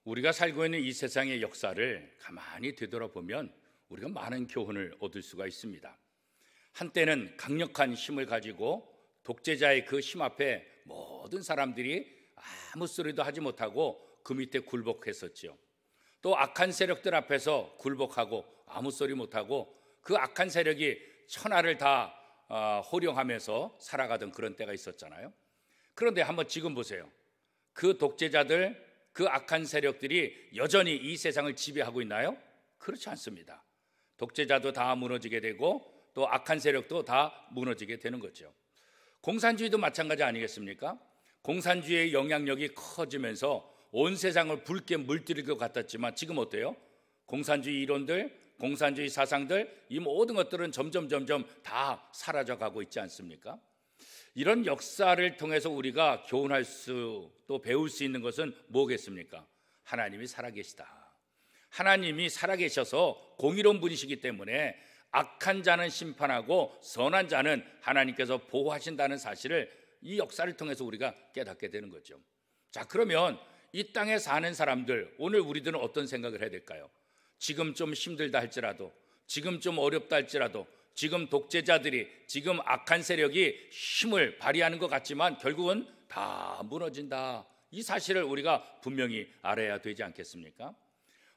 우리가 살고 있는 이 세상의 역사를 가만히 되돌아보면 우리가 많은 교훈을 얻을 수가 있습니다. 한때는 강력한 힘을 가지고 독재자의 그 힘 앞에 모든 사람들이 아무 소리도 하지 못하고 그 밑에 굴복했었지요. 또 악한 세력들 앞에서 굴복하고 아무 소리 못하고 그 악한 세력이 천하를 다 호령하면서 살아가던 그런 때가 있었잖아요. 그런데 한번 지금 보세요. 그 독재자들, 그 악한 세력들이 여전히 이 세상을 지배하고 있나요? 그렇지 않습니다. 독재자도 다 무너지게 되고 또 악한 세력도 다 무너지게 되는 거죠. 공산주의도 마찬가지 아니겠습니까? 공산주의의 영향력이 커지면서 온 세상을 붉게 물들일 것 같았지만 지금 어때요? 공산주의 이론들, 공산주의 사상들, 이 모든 것들은 점점 다 사라져가고 있지 않습니까? 이런 역사를 통해서 우리가 교훈할 수, 또 배울 수 있는 것은 뭐겠습니까? 하나님이 살아계시다. 하나님이 살아계셔서 공의로운 분이시기 때문에 악한 자는 심판하고 선한 자는 하나님께서 보호하신다는 사실을 이 역사를 통해서 우리가 깨닫게 되는 거죠. 자, 그러면 이 땅에 사는 사람들, 오늘 우리들은 어떤 생각을 해야 될까요? 지금 좀 힘들다 할지라도, 지금 좀 어렵다 할지라도, 지금 독재자들이, 지금 악한 세력이 힘을 발휘하는 것 같지만 결국은 다 무너진다. 이 사실을 우리가 분명히 알아야 되지 않겠습니까?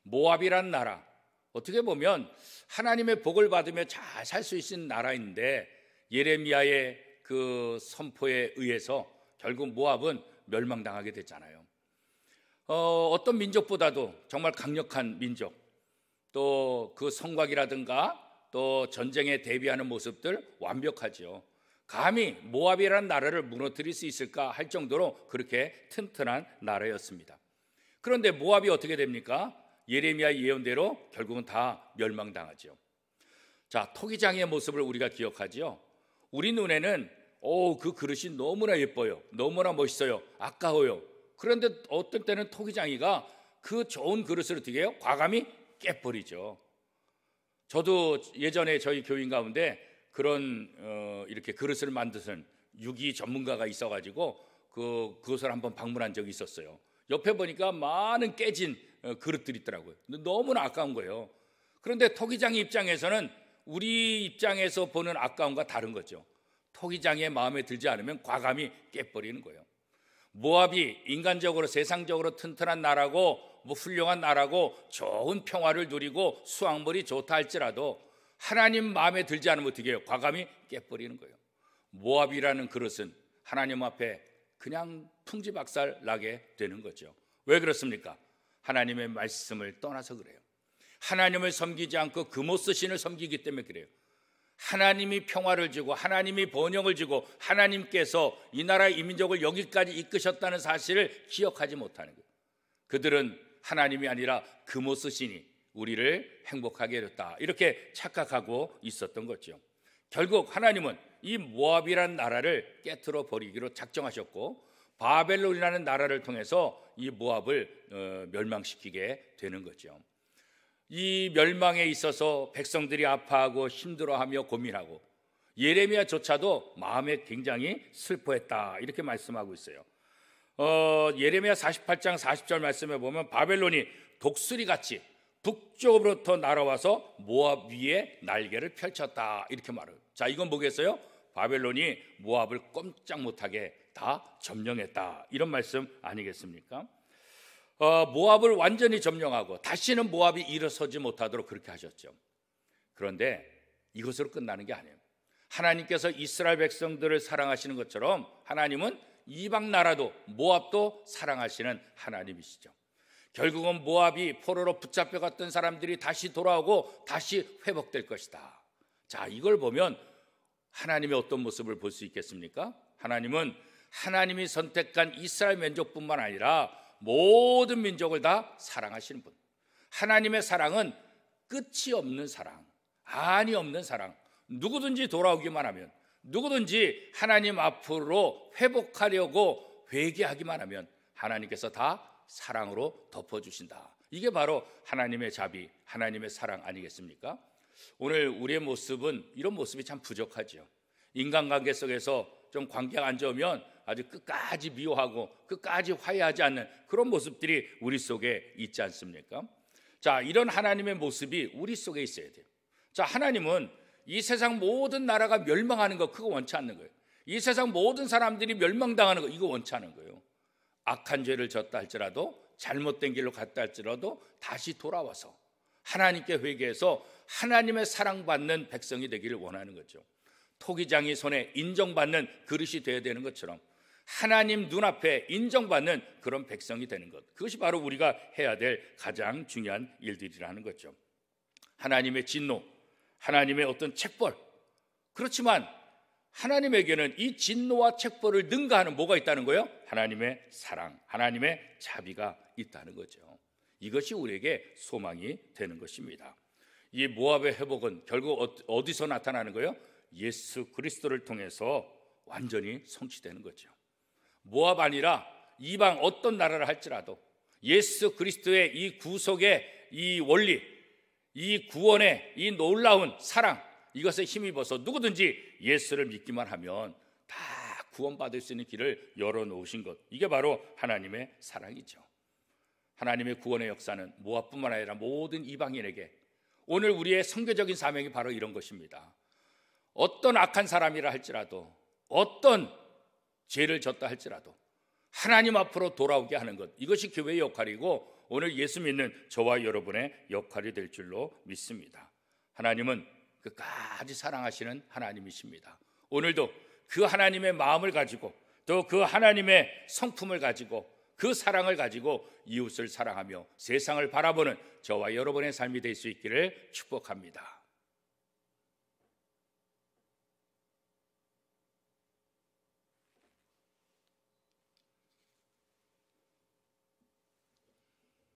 모압이란 나라, 어떻게 보면 하나님의 복을 받으며 잘 살 수 있는 나라인데 예레미야의 그 선포에 의해서 결국 모압은 멸망당하게 됐잖아요. 어떤 민족보다도 정말 강력한 민족, 또 그 성곽이라든가 또 전쟁에 대비하는 모습들 완벽하죠. 감히 모압이라는 나라를 무너뜨릴 수 있을까 할 정도로 그렇게 튼튼한 나라였습니다. 그런데 모압이 어떻게 됩니까? 예레미야 예언대로 결국은 다 멸망당하죠. 자, 토기장의 모습을 우리가 기억하죠. 우리 눈에는 그 그릇이 너무나 예뻐요. 너무나 멋있어요. 아까워요. 그런데 어떤 때는 토기장이가 그 좋은 그릇을 어떻게 해요? 과감히 깨버리죠. 저도 예전에 저희 교인 가운데 그런 이렇게 그릇을 만드는 유기 전문가가 있어가지고 그것을 한번 방문한 적이 있었어요. 옆에 보니까 많은 깨진 그릇들이 있더라고요. 너무나 아까운 거예요. 그런데 토기장의 입장에서는 우리 입장에서 보는 아까움과 다른 거죠. 토기장의 마음에 들지 않으면 과감히 깨버리는 거예요. 모압이 인간적으로 세상적으로 튼튼한 나라고 훌륭한 나라고 좋은 평화를 누리고 수확물이 좋다 할지라도 하나님 마음에 들지 않으면 어떻게 해요? 과감히 깨버리는 거예요. 모압이라는 그릇은 하나님 앞에 그냥 풍지박살 나게 되는 거죠. 왜 그렇습니까? 하나님의 말씀을 떠나서 그래요. 하나님을 섬기지 않고 그모스 신을 섬기기 때문에 그래요. 하나님이 평화를 주고 하나님이 번영을 주고 하나님께서 이 나라 이민족을 여기까지 이끄셨다는 사실을 기억하지 못하는 거예요. 그들은 하나님이 아니라 그모스 신이 우리를 행복하게 해줬다, 이렇게 착각하고 있었던 거죠. 결국 하나님은 이 모압이라는 나라를 깨트려 버리기로 작정하셨고 바벨론이라는 나라를 통해서 이 모압을 멸망시키게 되는 거죠. 이 멸망에 있어서 백성들이 아파하고 힘들어하며 고민하고 예레미야조차도 마음에 굉장히 슬퍼했다, 이렇게 말씀하고 있어요. 예레미야 48장 40절 말씀에 보면 바벨론이 독수리같이 북쪽으로부터 날아와서 모압 위에 날개를 펼쳤다, 이렇게 말해요. 자, 이건 뭐겠어요? 바벨론이 모압을 꼼짝 못하게 다 점령했다, 이런 말씀 아니겠습니까? 모압을 완전히 점령하고 다시는 모압이 일어서지 못하도록 그렇게 하셨죠. 그런데 이것으로 끝나는 게 아니에요. 하나님께서 이스라엘 백성들을 사랑하시는 것처럼 하나님은 이방 나라도 모압도 사랑하시는 하나님이시죠. 결국은 모압이 포로로 붙잡혀갔던 사람들이 다시 돌아오고 다시 회복될 것이다. 자, 이걸 보면 하나님의 어떤 모습을 볼 수 있겠습니까? 하나님은 하나님이 선택한 이스라엘 민족뿐만 아니라 모든 민족을 다 사랑하시는 분. 하나님의 사랑은 끝이 없는 사랑, 한이 없는 사랑. 누구든지 돌아오기만 하면, 누구든지 하나님 앞으로 회복하려고 회개하기만 하면 하나님께서 다 사랑으로 덮어주신다. 이게 바로 하나님의 자비, 하나님의 사랑 아니겠습니까? 오늘 우리의 모습은 이런 모습이 참 부족하죠. 인간관계 속에서 좀 관계가 안 좋으면 아주 끝까지 미워하고 끝까지 화해하지 않는 그런 모습들이 우리 속에 있지 않습니까? 자, 이런 하나님의 모습이 우리 속에 있어야 돼요. 자, 하나님은 이 세상 모든 나라가 멸망하는 거 그거 원치 않는 거예요. 이 세상 모든 사람들이 멸망당하는 거 이거 원치 않은 거예요. 악한 죄를 졌다 할지라도 잘못된 길로 갔다 할지라도 다시 돌아와서 하나님께 회개해서 하나님의 사랑받는 백성이 되기를 원하는 거죠. 토기장이 손에 인정받는 그릇이 되어야 되는 것처럼 하나님 눈앞에 인정받는 그런 백성이 되는 것, 그것이 바로 우리가 해야 될 가장 중요한 일들이라는 거죠. 하나님의 진노, 하나님의 어떤 책벌, 그렇지만 하나님에게는 이 진노와 책벌을 능가하는 뭐가 있다는 거예요? 하나님의 사랑, 하나님의 자비가 있다는 거죠. 이것이 우리에게 소망이 되는 것입니다. 이 모압의 회복은 결국 어디서 나타나는 거예요? 예수 그리스도를 통해서 완전히 성취되는 거죠. 모압 아니라 이방 어떤 나라를 할지라도 예수 그리스도의 이 구속의 이 원리, 이 구원의 이 놀라운 사랑, 이것에 힘입어서 누구든지 예수를 믿기만 하면 다 구원받을 수 있는 길을 열어놓으신 것, 이게 바로 하나님의 사랑이죠. 하나님의 구원의 역사는 모압뿐만 아니라 모든 이방인에게, 오늘 우리의 선교적인 사명이 바로 이런 것입니다. 어떤 악한 사람이라 할지라도, 어떤 죄를 졌다 할지라도 하나님 앞으로 돌아오게 하는 것, 이것이 교회의 역할이고 오늘 예수 믿는 저와 여러분의 역할이 될 줄로 믿습니다. 하나님은 끝까지 사랑하시는 하나님이십니다. 오늘도 그 하나님의 마음을 가지고 또 그 하나님의 성품을 가지고 그 사랑을 가지고 이웃을 사랑하며 세상을 바라보는 저와 여러분의 삶이 될 수 있기를 축복합니다.